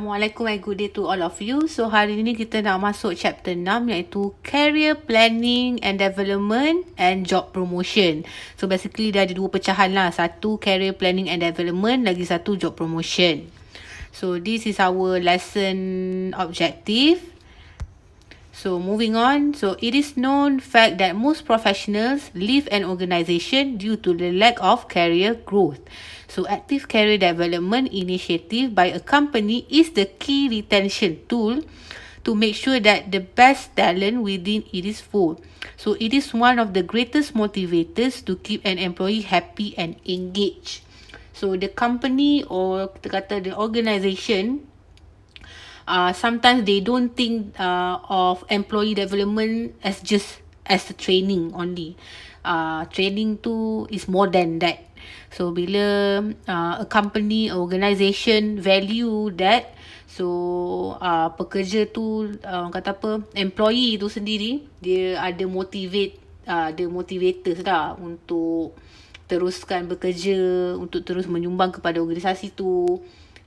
Assalamualaikum and good day to all of you. So hari ini kita nak masuk chapter 6 iaitu Career Planning and Development and Job Promotion. So basically dia ada dua pecahan lah. Satu Career Planning and Development, lagi satu Job Promotion. So this is our lesson objective. So moving on, so it is known fact that most professionals leave an organisation due to the lack of career growth. So active career development initiative by a company is the key retention tool to make sure that the best talent within it is full. So it is one of the greatest motivators to keep an employee happy and engaged. So the company or kita kata the organisation, sometimes they don't think of employee development as just as a training only. Training tu is more than that. So bila a company, organisation value that, so pekerja tu kata apa, employee tu sendiri dia ada ada motivators lah untuk teruskan bekerja, untuk terus menyumbang kepada organisasi tu.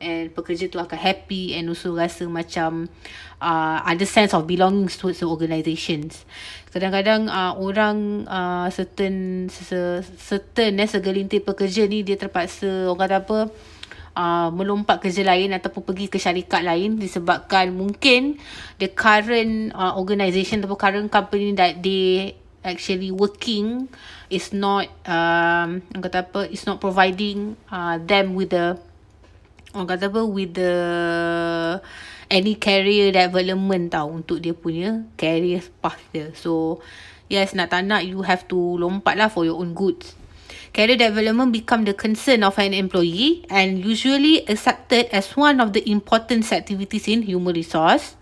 And pekerja tu akan happy and also rasa macam ada sense of belonging towards the organisations. Kadang-kadang orang segelintir pekerja ni dia terpaksa orang kata apa, melompat kerja lain ataupun pergi ke syarikat lain disebabkan mungkin the current organisation ataupun current company that they actually working is not is not providing them with the any career development untuk dia punya career path dia. So yes, nak tak nak you have to lompat lah for your own goods. Career development become the concern of an employee and usually accepted as one of the important activities in human resource.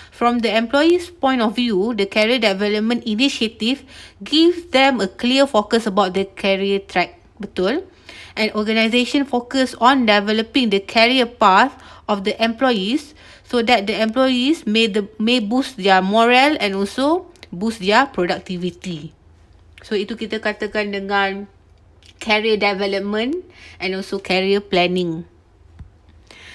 From the employee's point of view, the career development initiative gives them a clear focus about the career track. Betul? An organisation focus on developing the career path of the employees so that the employees may boost their morale and also boost their productivity. So itu kita katakan dengan career development and also career planning.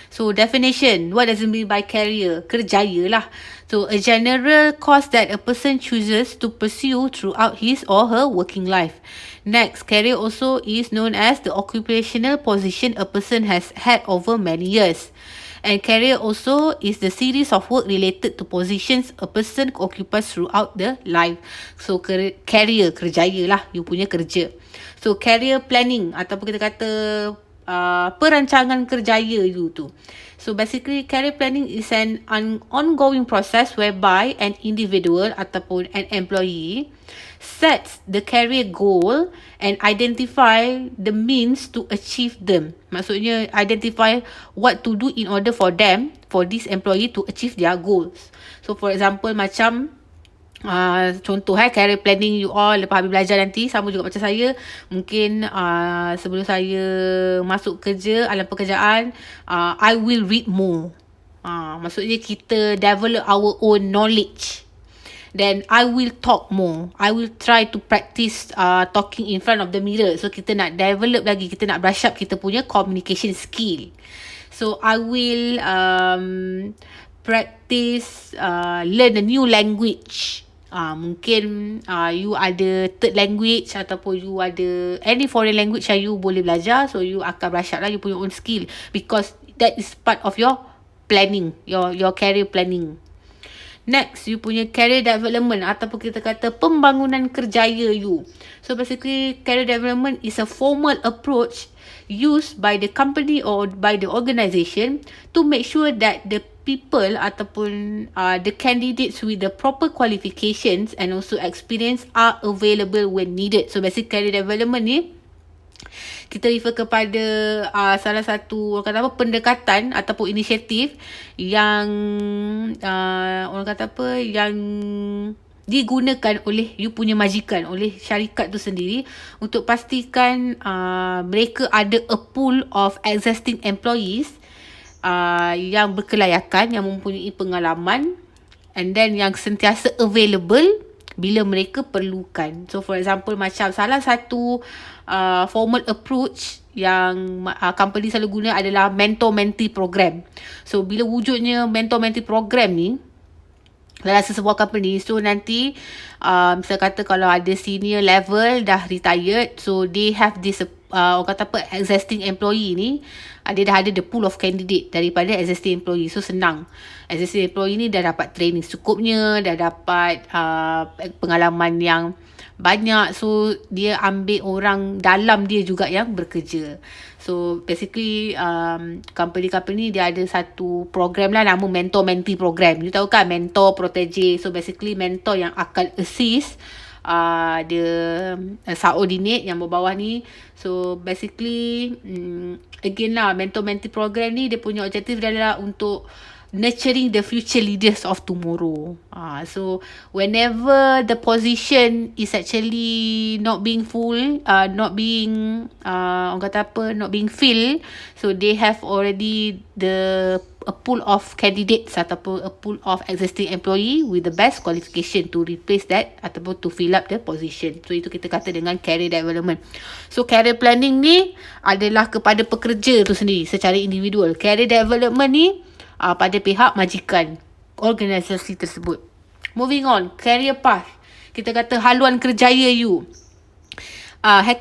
So definition, what does it mean by career? Kerjaya lah. So a general course that a person chooses to pursue throughout his or her working life. Next, career also is known as the occupational position a person has had over many years. And career also is the series of work related to positions a person occupies throughout the life. So career, kerjaya lah, you punya kerja. So career planning ataupun kita kata perancangan kerjaya you tu. So basically career planning is an ongoing process whereby an individual ataupun an employee sets the career goal and identify the means to achieve them. Maksudnya identify what to do in order for them, for this employee to achieve their goals. So for example macam contoh career planning you all lepas habis belajar nanti sama juga macam saya, mungkin sebelum saya masuk kerja alam pekerjaan, I will read more. Maksudnya kita develop our own knowledge. Then I will talk more. I will try to practice talking in front of the mirror. So kita nak develop lagi, kita nak brush up kita punya communication skill. So I will practice learn a new language. Mungkin you ada third language ataupun you ada any foreign language yang you boleh belajar, so you akan brush up lah you punya own skill because that is part of your planning, your career planning. Next, you punya career development ataupun kita kata pembangunan kerjaya you. So basically career development is a formal approach used by the company or by the organisation to make sure that the people ataupun the candidates with the proper qualifications and also experience are available when needed. So basically career development ni kita refer kepada salah satu orang kata apa, pendekatan ataupun inisiatif yang orang kata apa, yang digunakan oleh you punya majikan, oleh syarikat tu sendiri untuk pastikan mereka ada a pool of existing employees yang berkelayakan, yang mempunyai pengalaman and then yang sentiasa available bila mereka perlukan. So for example macam salah satu formal approach yang company selalu guna adalah mentor-mentee program. So bila wujudnya mentor-mentee program ni dalam sesebuah company, so nanti misal kata kalau ada senior level dah retired, so they have this orang kata apa, existing employee ni, dia dah ada the pool of candidate daripada existing employee. So senang, existing employee ni dah dapat training secukupnya, dah dapat pengalaman yang banyak, so dia ambil orang dalam dia juga yang bekerja. So basically company-company dia ada satu program lah, nama mentor-mentee program. You tahu kan, mentor, protege. So basically mentor yang akan assist dia subordinate yang berbawah ni. So basically again lah, mentor-mentee program ni dia punya objektif adalah untuk nurturing the future leaders of tomorrow. So whenever the position is actually not being full, not being orang kata apa, not being filled, so they have already a pool of candidates ataupun a pool of existing employee with the best qualification to replace that ataupun to fill up the position. So itu kita kata dengan career development. So career planning ni adalah kepada pekerja tu sendiri secara individual. Career development ni pada pihak majikan organisasi tersebut. Moving on, career path. Kita kata haluan kerjaya you.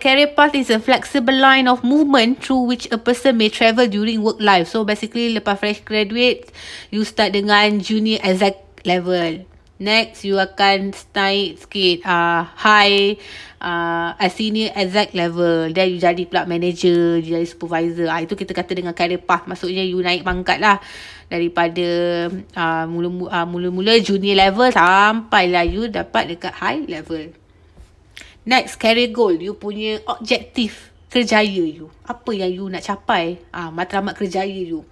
Career path is a flexible line of movement through which a person may travel during work life. So basically lepas fresh graduate, you start dengan junior exec level. Next, you akan naik sikit high senior exec level. Then you jadi pula manager, you jadi supervisor. Itu kita kata dengan career path. Maksudnya you naik pangkat lah, daripada mula-mula junior level sampailah you dapat dekat high level. Next, career goal. You punya objektif kerjaya you. Apa yang you nak capai? Matlamat kerjaya you.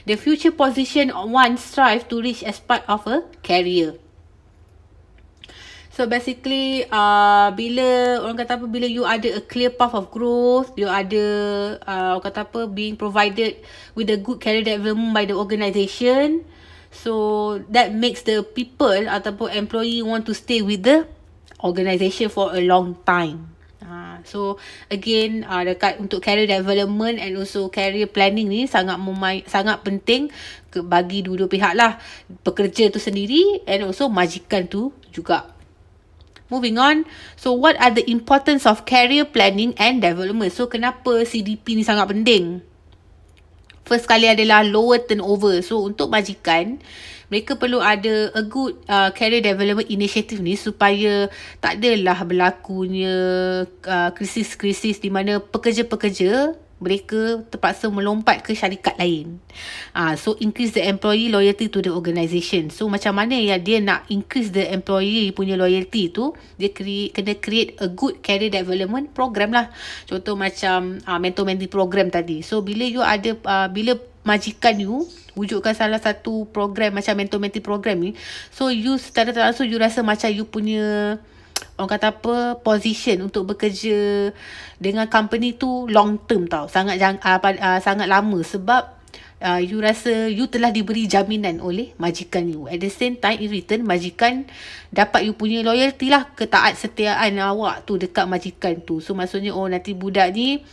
The future position one strive to reach as part of a career. So basically bila orang kata apa, bila you ada a clear path of growth, you ada orang kata apa, being provided with a good career development by the organisation, so that makes the people ataupun employee want to stay with the organisation for a long time. So again dekat untuk career development and also career planning ni sangat penting bagi dua-dua pihak lah, pekerja tu sendiri and also majikan tu juga. Moving on. So what are the importance of career planning and development? So kenapa CDP ni sangat penting? First kali adalah lower turnover. So untuk majikan, mereka perlu ada a good career development initiative ni supaya tak adalah berlakunya krisis-krisis di mana pekerja-pekerja mereka terpaksa melompat ke syarikat lain. So increase the employee loyalty to the organisation. So macam mana yang dia nak increase the employee punya loyalty tu, dia kena create a good career development program lah. Contoh macam mentor-mentee program tadi. So bila you ada bila majikan you wujudkan salah satu program macam mentor-mentee program ni, so you secara tak langsung you rasa macam you punya orang kata apa, position untuk bekerja dengan company tu long term tau. Sangat lama sebab you rasa you telah diberi jaminan oleh majikan you. At the same time, in return, majikan dapat you punya loyalty lah, ketaat setiaan awak tu dekat majikan tu. So maksudnya nanti budak ni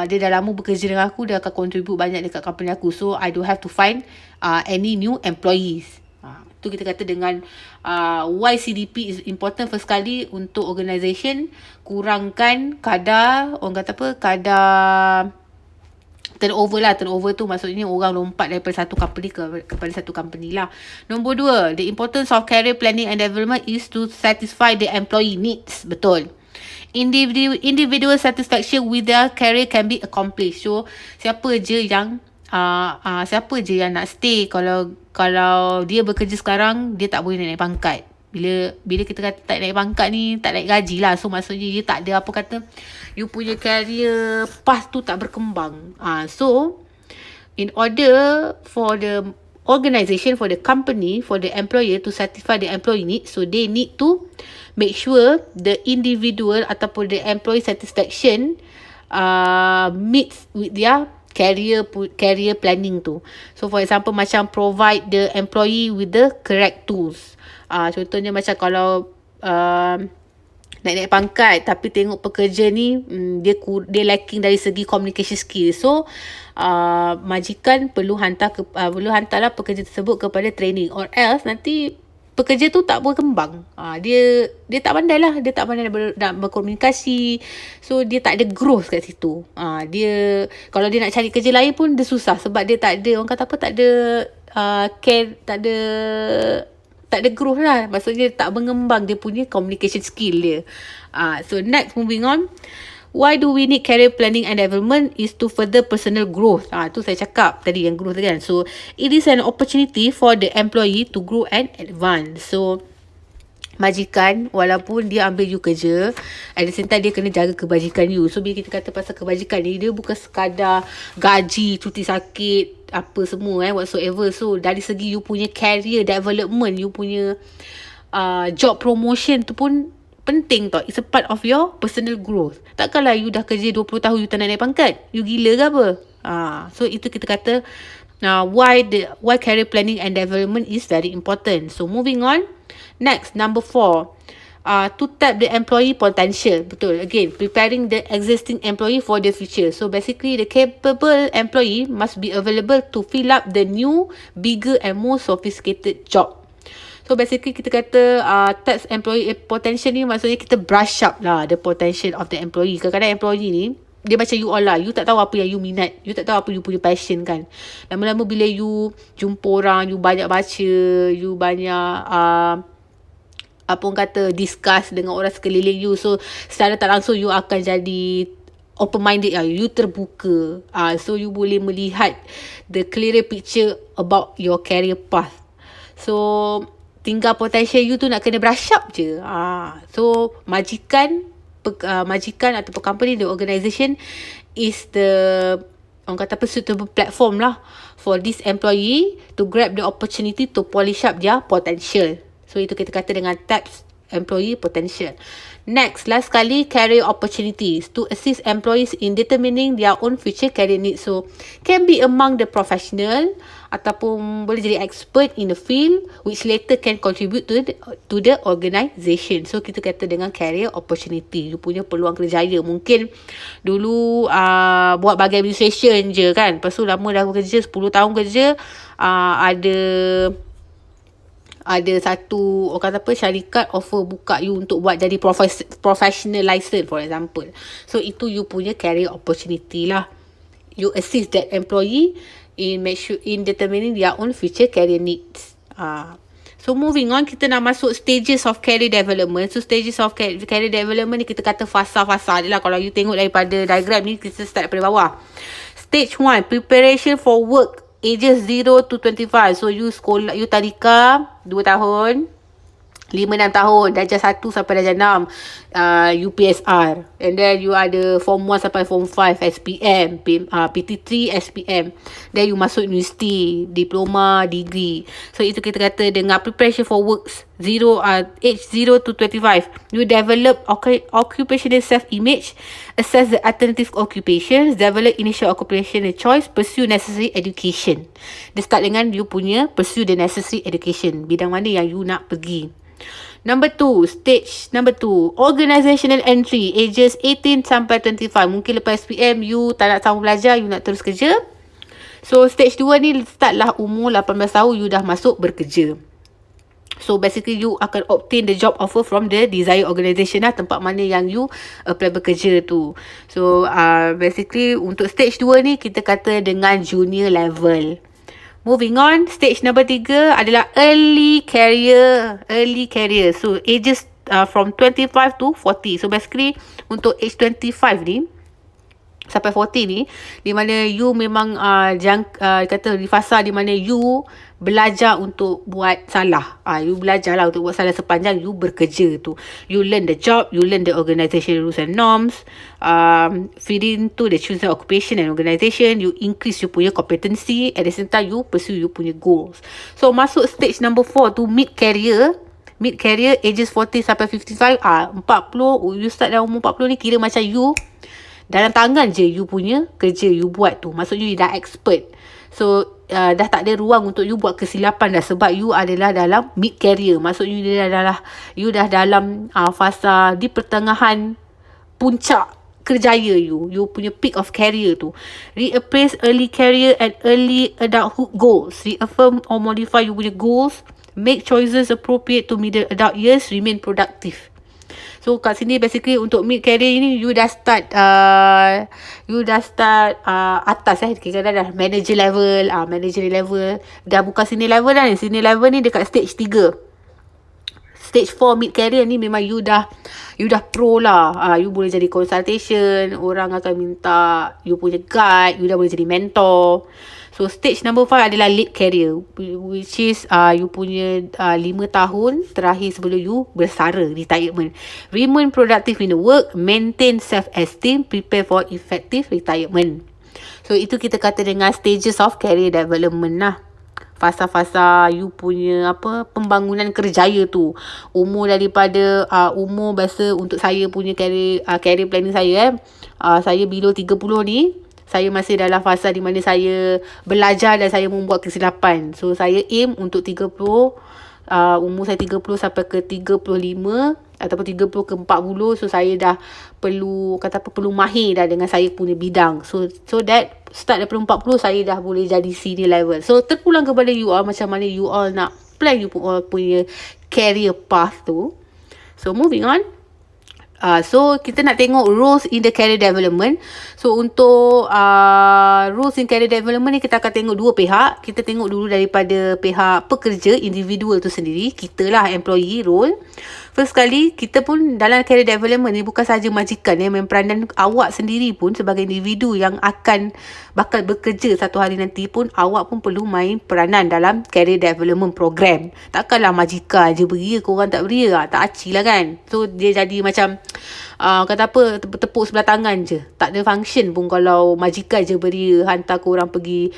dia dah lama bekerja dengan aku, dia akan contribute banyak dekat company aku. So I don't have to find any new employees. Tu kita kata dengan why CDP is important. First kali untuk organisation kurangkan kadar orang kata apa, kadar turnover lah. Turnover tu maksudnya orang lompat daripada satu company kepada satu company lah. Nombor 2, the importance of career planning and development is to satisfy the employee needs. Betul. Individual satisfaction with their career can be accomplished. So siapa je yang nak stay kalau dia bekerja sekarang, dia tak boleh naik pangkat. Bila kita kata tak naik pangkat ni, tak naik gaji lah. So maksudnya dia tak ada apa kata, you punya career path tu tak berkembang. So in order for the organisation, for the company, for the employer to satisfy the employee needs, so they need to make sure the individual ataupun the employee satisfaction meets with their career planning tu. So for example macam provide the employee with the correct tools. Contohnya macam kalau naik pangkat, tapi tengok pekerja ni dia lacking dari segi communication skill. So majikan perlu hantarlah pekerja tersebut kepada training, or else nanti pekerja tu tak berkembang. Dia tak pandai lah. Dia tak pandai nak berkomunikasi. So, dia tak ada growth kat situ. Kalau dia nak cari kerja lain pun, dia susah. Sebab dia tak ada, orang kata apa, tak ada care, tak ada growth lah. Maksudnya, tak mengembang dia punya communication skill dia. So, next, moving on. Why do we need career planning and development is to further personal growth. Tu saya cakap tadi yang growth kan. So, it is an opportunity for the employee to grow and advance. So, majikan, walaupun dia ambil you kerja, at the same time dia kena jaga kebajikan you. So, bila kita kata pasal kebajikan ni, dia bukan sekadar gaji, cuti sakit, apa semua whatsoever. So, dari segi you punya career development, you punya job promotion tu pun penting tau. It's a part of your personal growth. Takkanlah you dah kerja 20 tahun you tak nak naik pangkat. You gila ke apa? So itu kita kata why career planning and development is very important. So moving on. Next, number 4. To tap the employee potential. Betul. Again, preparing the existing employee for the future. So basically, the capable employee must be available to fill up the new, bigger and more sophisticated job. So basically kita kata tap employee potential ni maksudnya kita brush up lah the potential of the employee. Kadang-kadang employee ni dia macam you all lah. You tak tahu apa yang you minat. You tak tahu apa you punya passion kan. Lama-lama bila you jumpa orang, you banyak baca, you banyak apa orang kata discuss dengan orang sekeliling you. So secara tak langsung you akan jadi open-minded lah. You terbuka. So you boleh melihat the clearer picture about your career path. So tinggal potential you tu nak kena brush up je. So majikan ataupun company, the organisation is the orang kata apa, suitable platform lah for this employee to grab the opportunity to polish up their potential. So itu kita kata dengan taps employee potential. Next, last sekali, career opportunities to assist employees in determining their own future career needs. So, can be among the professional ataupun boleh jadi expert in the field which later can contribute to the organisation. So, kita kata dengan career opportunity. You punya peluang kerjaya. Mungkin dulu buat bagian administration je kan. Lepas tu lama dah kerja, 10 tahun kerja, ada satu orang kata apa, syarikat offer buka you untuk buat jadi professional license for example. So itu you punya career opportunity lah. You assist that employee in determining their own future career needs. So moving on, kita nak masuk stages of career development. So stages of career development ni kita kata fasa-fasa je lah. Kalau you tengok daripada diagram ni, kita start daripada bawah. Stage 1, preparation for work. Ages 0 to 25. So you sekolah, you tadika 2 tahun, 5-6 tahun, darjah 1 sampai darjah 6 UPSR. And then you ada form 1 sampai form 5 SPM, PT3 SPM. Then you masuk universiti, diploma, degree. So itu kita kata dengan preparation for works age 0 to 25. You develop occupational self-image, assess the alternative occupations, develop initial occupational choice, pursue necessary education. Dia start dengan you punya pursue the necessary education. Bidang mana yang you nak pergi. Stage number 2, organizational entry, ages 18 sampai 25. Mungkin lepas SPM you tak nak tahu belajar, you nak terus kerja. So stage 2 ni start lah umur 18 tahun you dah masuk bekerja. So basically you akan obtain the job offer from the desired organisation lah, tempat mana yang you apply bekerja tu. So basically untuk stage 2 ni kita kata dengan junior level. Moving on, stage number 3 adalah early career. So ages from 25 to 40. So basically untuk age 25 ni sampai 40 ni, di mana you memang kata di fasa di mana you belajar untuk buat salah. You belajar lah untuk buat salah sepanjang you bekerja tu. You learn the job, you learn the organisation rules and norms, feed into the chosen occupation and organisation, you increase you punya competency, at the same time you pursue you punya goals. So masuk stage number 4 tu mid career ages 40 sampai 55. 40 you start dalam umur 40 ni kira macam you dalam tangan je you punya kerja you buat tu. Maksudnya you dah expert. So dah tak ada ruang untuk you buat kesilapan dah, sebab you adalah dalam mid career. Maksud you you dah dalam fasa di pertengahan puncak kerjaya you punya peak of career tu. Reappraise early career and early adulthood goals. Reaffirm or modify you punya goals. Make choices appropriate to middle adult years. Remain productive. So kat sini basically untuk mid career ni you dah start atas kira-kira dah manager level, dah bukan senior level dah ni. Senior level ni dekat stage 3. Stage 4 mid career ni memang you dah pro lah. You boleh jadi consultation, orang akan minta you punya guide, you dah boleh jadi mentor. So stage number 5 adalah late career, which is you punya 5 tahun terakhir sebelum you bersara, retirement. Remain productive in the work, maintain self-esteem, prepare for effective retirement. So itu kita kata dengan stages of career development lah. Fasa-fasa you punya pembangunan kerjaya tu. Umur daripada umur biasa untuk saya punya career planning saya saya below 30 ni, saya masih dalam fasa di mana saya belajar dan saya membuat kesilapan. So saya aim untuk 30, umur saya 30 sampai ke 35 ataupun 30 ke 40. So saya dah perlu mahir dah dengan saya punya bidang. So that start daripada 40 saya dah boleh jadi senior level. So terpulang kepada you all, macam mana you all nak plan you all punya career path tu. So moving on. So kita nak tengok roles in the career development. So untuk roles in career development ni kita akan tengok dua pihak. Kita tengok dulu daripada pihak pekerja, individual tu sendiri. Kita lah employee role. First sekali, kita pun dalam career development ni bukan sahaja majikan yang memperanan, awak sendiri pun sebagai individu yang bakal bekerja satu hari nanti pun, awak pun perlu main peranan dalam career development program. Takkanlah majikan je beria, korang tak beria, tak aci lah kan. So dia jadi macam tepuk sebelah tangan je. Tak ada function pun kalau majikan je beria, hantar korang pergi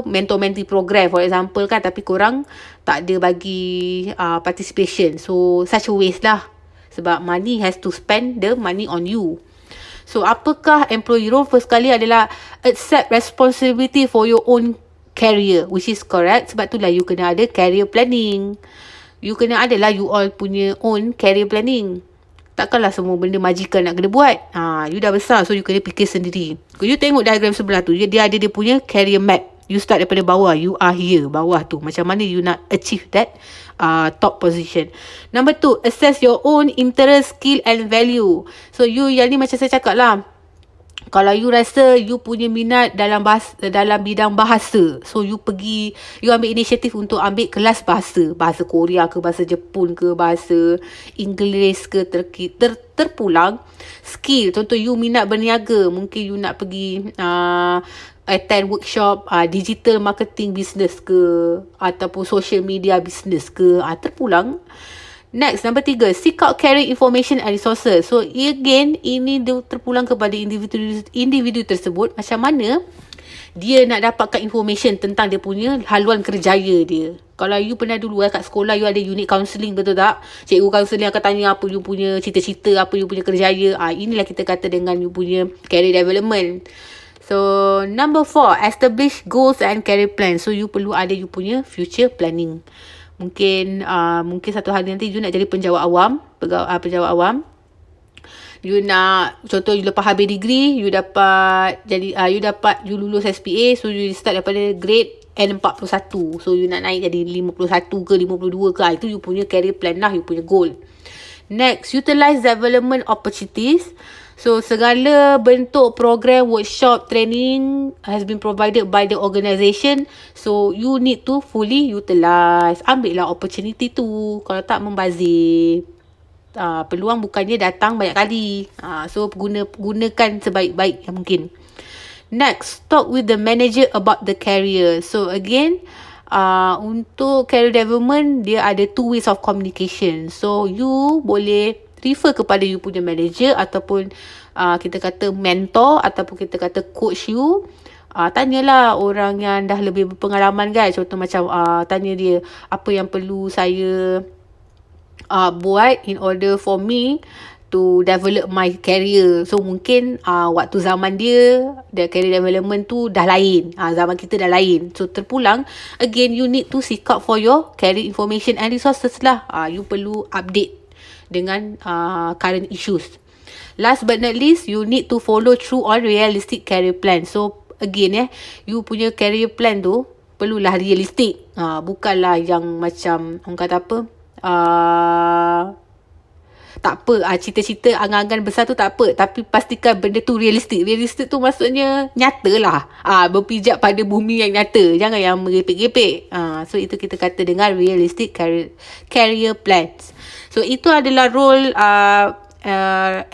mentor-mentee program for example kan, tapi korang tak ada bagi participation. So such a waste lah, sebab money has to spend the money on you. So apakah employee role? First kali adalah accept responsibility for your own career, which is correct. Sebab tu lah you kena ada career planning. You kena adalah you all punya own career planning. Takkanlah semua benda majikan nak kena buat. You dah besar, so you kena fikir sendiri. You tengok diagram sebelah tu, dia ada dia punya career map. You start daripada bawah, you are here, bawah tu. Macam mana you nak achieve that top position. Number 2, assess your own interest, skill and value. So you, yang ni macam saya cakap lah, kalau you rasa you punya minat dalam bidang bahasa, so you ambil inisiatif untuk ambil kelas bahasa Korea ke, bahasa Jepun ke, bahasa Inggeris ke, terpulang skill. Contoh you minat berniaga, mungkin you nak pergi attend workshop digital marketing business ke, ataupun social media business ke, terpulang. Next, number 3, seek out career information and resources. So again, ini terpulang kepada individu tersebut, macam mana dia nak dapatkan information tentang dia punya haluan kerjaya dia. Kalau you pernah dulu kat sekolah, you ada unit counselling, betul tak? Cikgu counselling akan tanya apa you punya cita-cita, apa you punya kerjaya. Inilah kita kata dengan you punya career development. So number 4, establish goals and career plan. So you perlu ada you punya future planning. Mungkin satu hari nanti you nak jadi penjawat awam. You nak, contoh you lepas habis degree, you lulus SPA, so you start daripada grade N41. So you nak naik jadi 51 ke 52 ke, itu you punya career plan lah, you punya goal. Next, utilize development opportunities. So segala bentuk program, workshop, training has been provided by the organisation. So you need to fully utilize. Ambil lah opportunity tu. Kalau tak, membazir. Peluang bukannya datang banyak kali. So gunakan sebaik-baik yang mungkin. Next, talk with the manager about the career. So again, untuk career development, dia ada 2 ways of communication. So you boleh refer kepada you punya manager, ataupun kita kata mentor, ataupun kita kata coach you. Tanyalah orang yang dah lebih berpengalaman kan. Contoh macam tanya dia, apa yang perlu saya buat in order for me to develop my career. So mungkin waktu zaman dia, the career development tu dah lain. Zaman kita dah lain. So terpulang, again you need to seek out for your career information and resources lah. You perlu update dengan current issues. Last but not least, you need to follow through on realistic career plan. So again you punya career plan tu perlulah realistic. Bukanlah yang macam orang kata apa, tak apa, cita-cita angan-angan besar tu tak apa, tapi pastikan benda tu realistik. Realistik tu maksudnya nyata lah, berpijak pada bumi yang nyata, jangan yang merepek-repek. So itu kita kata dengan realistic career plans. So itu adalah role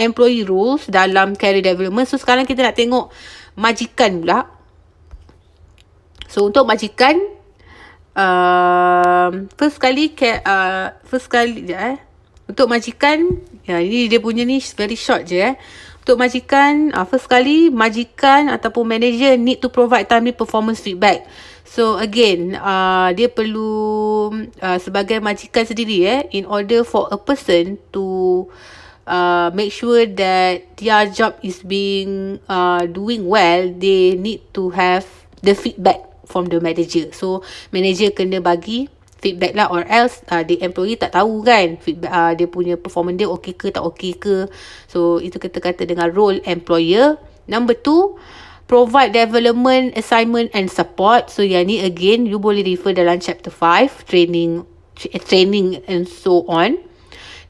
employee roles dalam career development. So sekarang kita nak tengok majikan pula. So untuk majikan, first kali untuk majikan, ini dia punya ni very short je. Untuk majikan, first kali majikan ataupun manager need to provide timely performance feedback. So again, dia perlu sebagai majikan sendiri in order for a person to make sure that their job is being doing well, they need to have the feedback from the manager. So manager kena bagi feedback lah, or else the employee tak tahu kan feedback, dia punya performance dia okey ke tak okey ke. So itu kita kata dengan role employer. Number 2, provide development, assignment and support. So yang ni again you boleh refer dalam chapter 5, training and so on.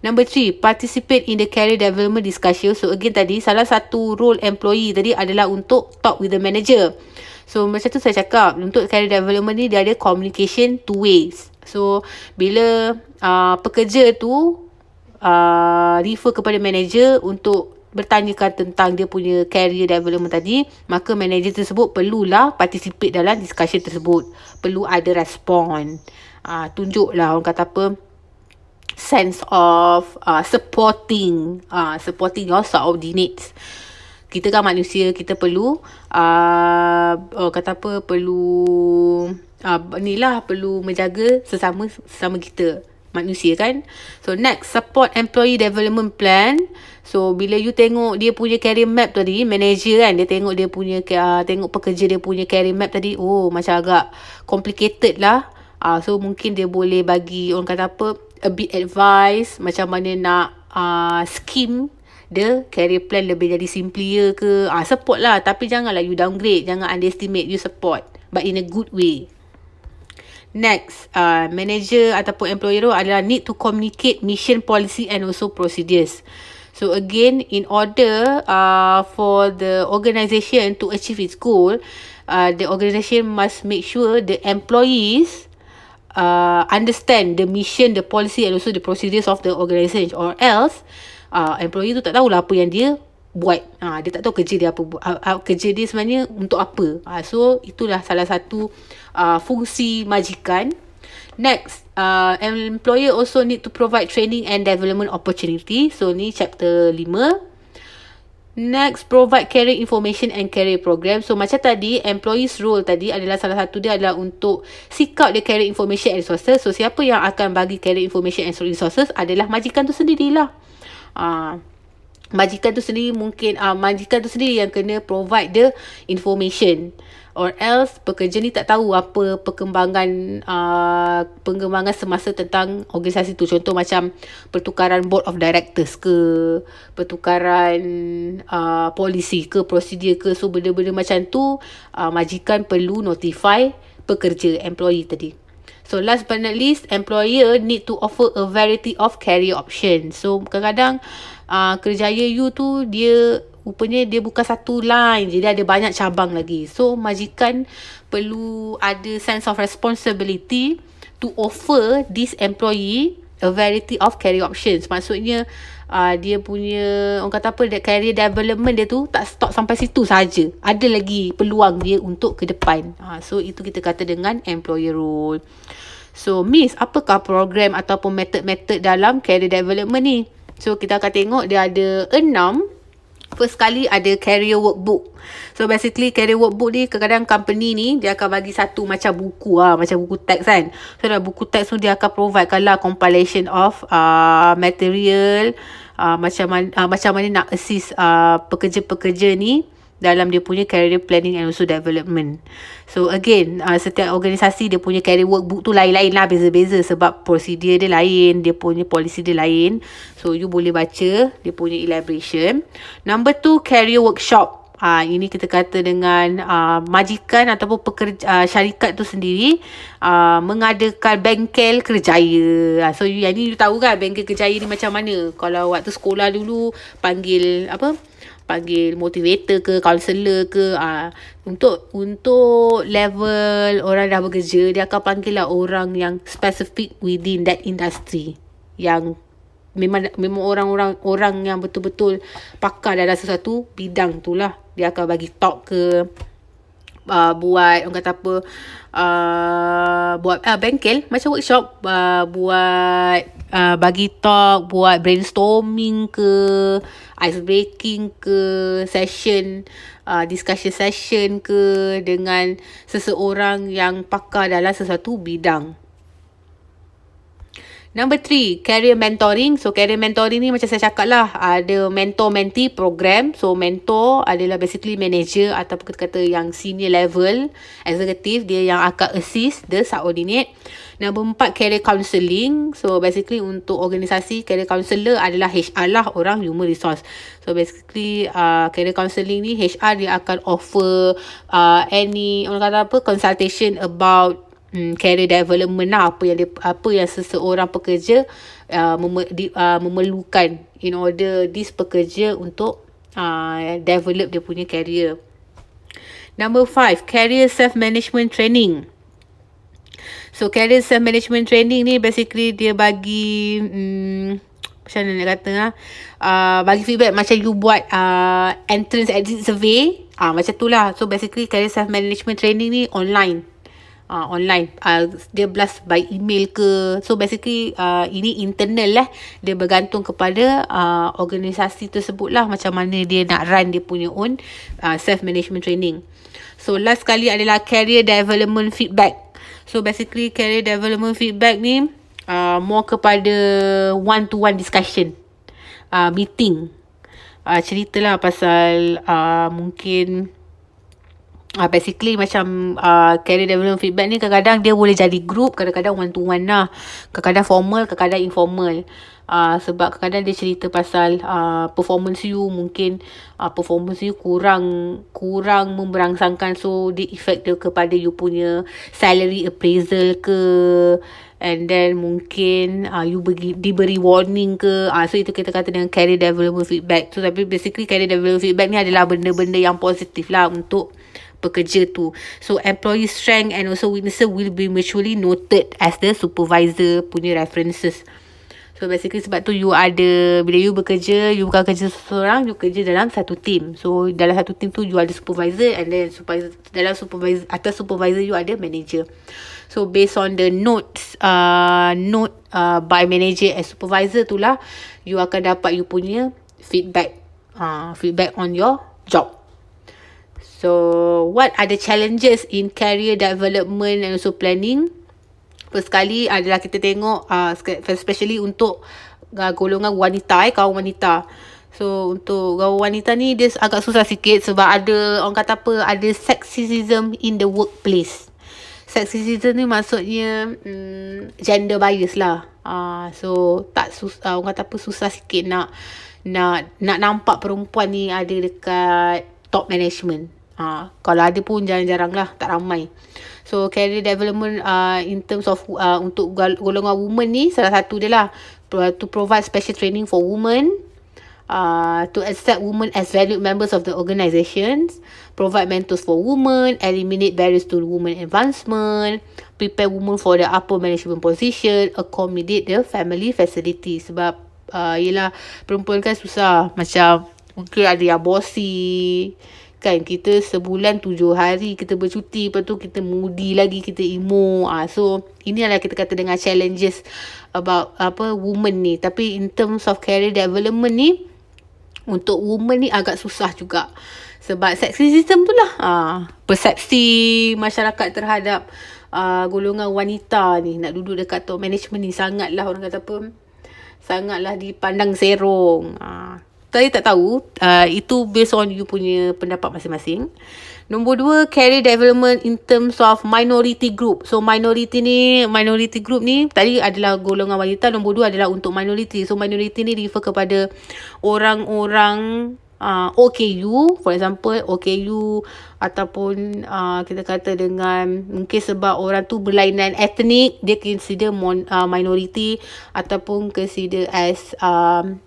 Number 3, participate in the career development discussion. So again tadi, salah satu role employee tadi adalah untuk talk with the manager. So macam tu saya cakap, untuk career development ni dia ada communication two ways. So bila pekerja tu refer kepada manager untuk bertanyakan tentang dia punya career development tadi, maka manager tersebut perlulah participate dalam discussion tersebut. Perlu ada respon. Tunjuklah orang kata apa, sense of supporting your subordinates. Kita kan manusia, kita perlu perlu menjaga sesama kita manusia kan. So next, support employee development plan. So bila you tengok dia punya career map tadi, manager kan, dia tengok dia punya tengok pekerja dia punya career map tadi, macam agak complicated lah. So mungkin dia boleh bagi orang kata apa, a bit advice macam mana nak scheme the career plan lebih jadi simpler ke. Support lah, tapi janganlah you downgrade, jangan underestimate, you support but in a good way. Next, manager ataupun employer adalah need to communicate mission, policy and also procedures. So again, in order for the organisation to achieve its goal, the organisation must make sure the employees understand the mission, the policy and also the procedures of the organisation, or else employee tu tak tahulah apa yang dia buat. Dia tak tahu kerja dia apa, kerja dia sebenarnya untuk apa. So itulah salah satu fungsi majikan. Next, employer also need to provide training and development opportunity. So ni chapter 5. Next, provide career information and career program. So macam tadi, employee's role tadi adalah salah satu dia adalah untuk seek out the career information and resources. So siapa yang akan bagi career information and resources adalah majikan tu sendirilah. Majikan tu sendiri mungkin majikan tu sendiri yang kena provide the information, or else pekerja ni tak tahu apa perkembangan semasa tentang organisasi tu. Contoh macam pertukaran board of directors ke, pertukaran polisi ke, prosedur ke. So benda-benda macam tu majikan perlu notify pekerja, employee tadi. So last but not least, employer need to offer a variety of career options. So kadang-kadang kerjaya you tu rupanya dia bukan satu line je, dia ada banyak cabang lagi. So majikan perlu ada sense of responsibility to offer this employee a variety of career options. Maksudnya dia punya orang kata apa, career development dia tu tak stop sampai situ saja. Ada lagi peluang dia untuk ke depan. So itu kita kata dengan employer role. So Miss, apakah program ataupun metod-metod dalam career development ni? So kita akan tengok dia ada 6 First kali ada career workbook. So basically career workbook ni kadang-kadang company ni dia akan bagi satu macam buku macam buku teks kan. So dalam buku teks tu dia akan provide kalau compilation of material macam mana nak assist pekerja-pekerja ni dalam dia punya career planning and also development. So again, setiap organisasi dia punya career workbook tu lain-lain lah, beza-beza sebab prosedur dia lain, dia punya policy dia lain. So you boleh baca dia punya elaboration. Number 2, career workshop. Ini kita kata dengan majikan ataupun syarikat tu sendiri mengadakan bengkel kerjaya. So yang ni you tahu kan bengkel kerjaya ni macam mana. Kalau waktu sekolah dulu panggil motivator ke, counselor ke, untuk level orang dah bekerja, dia akan panggil lah orang yang specific within that industry, yang memang orang yang betul-betul pakar dalam sesuatu bidang tu lah. Dia akan bagi talk ke, buat orang kata apa, buat bengkel macam workshop, buat bagi talk, buat brainstorming ke, ice breaking ke, session discussion session ke dengan seseorang yang pakar dalam sesuatu bidang. Number 3, career mentoring. So career mentoring ni macam saya cakap lah, ada mentor-mentee program. So mentor adalah basically manager ataupun kita kata yang senior level executive, dia yang akan assist the subordinate. Number 4, career counselling. So basically untuk organisasi, career counsellor adalah HR lah, orang human resource. So basically career counselling ni HR dia akan offer any orang kata apa, consultation about career development lah, apa yang seseorang pekerja memerlukan in order this pekerja untuk develop dia punya career. Number 5, career self-management training. So career self-management training ni basically dia bagi macam mana nak kata bagi feedback macam you buat entrance exit survey, macam tu lah. So basically career self-management training ni online. Dia blast by email ke. So basically ini internal lah, dia bergantung kepada organisasi tersebut lah, macam mana dia nak run dia punya own self-management training. So last kali adalah career development feedback. So basically career development feedback ni more kepada one-to-one discussion, meeting, ceritalah pasal mungkin basically macam career development feedback ni kadang-kadang dia boleh jadi group, kadang-kadang one to one lah, kadang-kadang formal, kadang-kadang informal. Sebab kadang-kadang dia cerita pasal performance you, mungkin performance you kurang memberangsangkan, so dia effect dia kepada you punya salary appraisal ke, and then mungkin you diberi warning ke. So itu kita kata dengan career development feedback. So tapi basically career development feedback ni adalah benda-benda yang positif lah untuk pekerja tu. So employee strength and also weaknesses will be mutually noted as the supervisor punya references. So basically sebab tu you ada, bila you bekerja, you bukan kerja seorang, you kerja dalam satu team. So dalam satu team tu you ada supervisor, and then dalam supervisor, atas supervisor you ada manager. So based on the note by manager and supervisor tu lah, you akan dapat you punya feedback on your job. So what are the challenges in career development and also planning? First kali adalah kita tengok especially untuk golongan wanita, kaum wanita. So untuk kaum wanita ni dia agak susah sikit sebab ada orang kata apa, ada sexism in the workplace. Sexism ni maksudnya gender bias lah. So tak orang kata apa, susah sikit nak nampak perempuan ni ada dekat top management. Kalau ada pun jarang-jarang lah, tak ramai. So career development in terms of untuk golongan women ni, salah satu dia lah to provide special training for women, to accept women as valued members of the organisations, provide mentors for women, eliminate barriers to women advancement, prepare women for the upper management position, accommodate the family facilities. Sebab yelah, perempuan kan susah, macam mungkin ada yang bossy kan, kita sebulan 7 hari kita bercuti, lepas tu kita moody lagi, kita emo. So ini adalah kita kata dengan challenges about women ni. Tapi in terms of career development ni, Untuk woman ni agak susah juga. Sebab sexism tu lah. Persepsi masyarakat terhadap golongan wanita ni nak duduk dekat top management ni sangatlah, orang kata apa, sangatlah dipandang serong. Saya tak tahu. Itu based on you punya pendapat masing-masing. Nombor 2, career development in terms of minority group. So minority group ni tadi adalah golongan wanita. Nombor 2 adalah untuk minority. So minority ni refer kepada orang-orang OKU, for example OKU, ataupun kita kata dengan mungkin sebab orang tu berlainan etnik, dia consider minority, ataupun consider as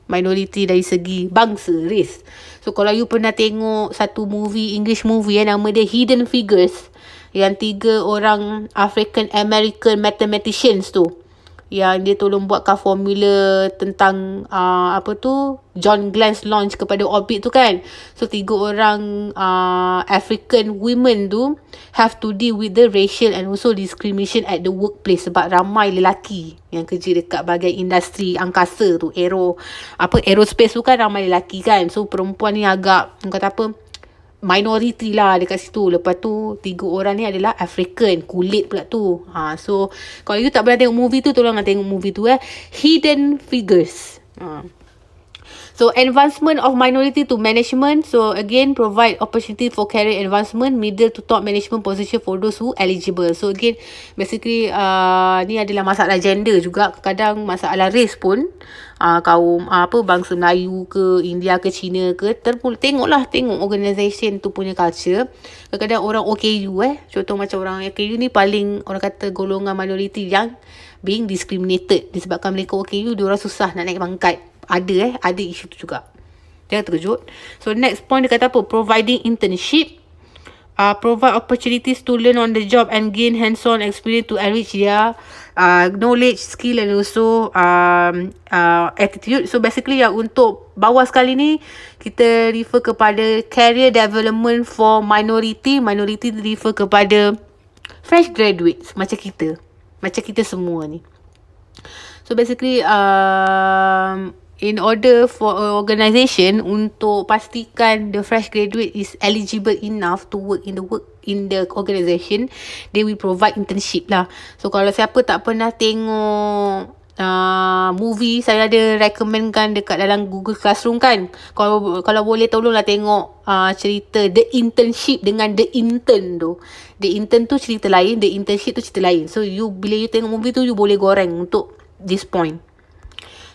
minority dari segi bangsa, race. So kalau you pernah tengok satu movie, English movie nama dia Hidden Figures, yang 3 orang African American mathematicians tu, yang dia tolong buatkan formula tentang John Glenn's launch kepada orbit tu kan. So 3 orang African women tu have to deal with the racial and also discrimination at the workplace, sebab ramai lelaki yang kerja dekat bahagian industri angkasa tu, aerospace tu kan, ramai lelaki kan. So perempuan ni agak, kata apa, minority lah dekat situ. Lepas tu 3 orang ni adalah African, kulit pula tu. So kalau you tak pernah tengok movie tu, tolonglah tengok movie tu Hidden Figures. So advancement of minority to management. So again, provide opportunity for career advancement, middle to top management position for those who eligible. So again, basically ni adalah masalah gender juga. Kadang masalah race pun, kaum bangsa Melayu ke, India ke, China ke, tengok organisation tu punya culture. Kadang-kadang orang OKU contoh macam orang OKU ni paling, orang kata, golongan minority yang being discriminated disebabkan mereka OKU, diorang susah nak naik pangkat. Ada isu tu juga. Jangan terkejut. So next point dia kata apa? Providing internship. Provide opportunities to learn on the job and gain hands-on experience to enrich their knowledge, skill and also attitude. So basically yang untuk bawah sekali ni, kita refer kepada career development for minority. Minority refer kepada fresh graduates macam kita semua ni. So basically in order for a organisation untuk pastikan the fresh graduate is eligible enough to work in the organisation, they will provide internship lah. So kalau siapa tak pernah tengok movie, saya ada recommendkan dekat dalam Google Classroom kan. Kalau boleh tolonglah tengok cerita The Internship dengan The Intern tu. The Intern tu cerita lain, The Internship tu cerita lain. So bila you tengok movie tu, you boleh goreng untuk this point.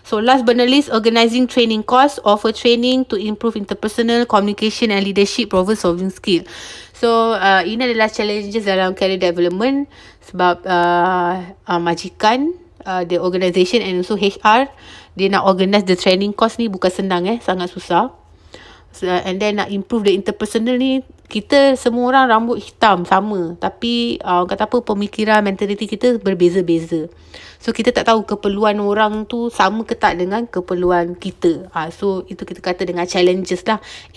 So last but not least, organizing training course, offer training to improve interpersonal communication and leadership, problem solving skill. So ini adalah challenges dalam career development, sebab majikan, the organisation and also HR, dia nak organize the training course ni bukan senang sangat susah. So, and then nak improve the interpersonal ni, kita semua orang rambut hitam sama, tapi kata apa, pemikiran, mentality kita berbeza-beza. So kita tak tahu keperluan orang tu sama ke tak dengan keperluan kita. So itu kita kata dengan challenges lah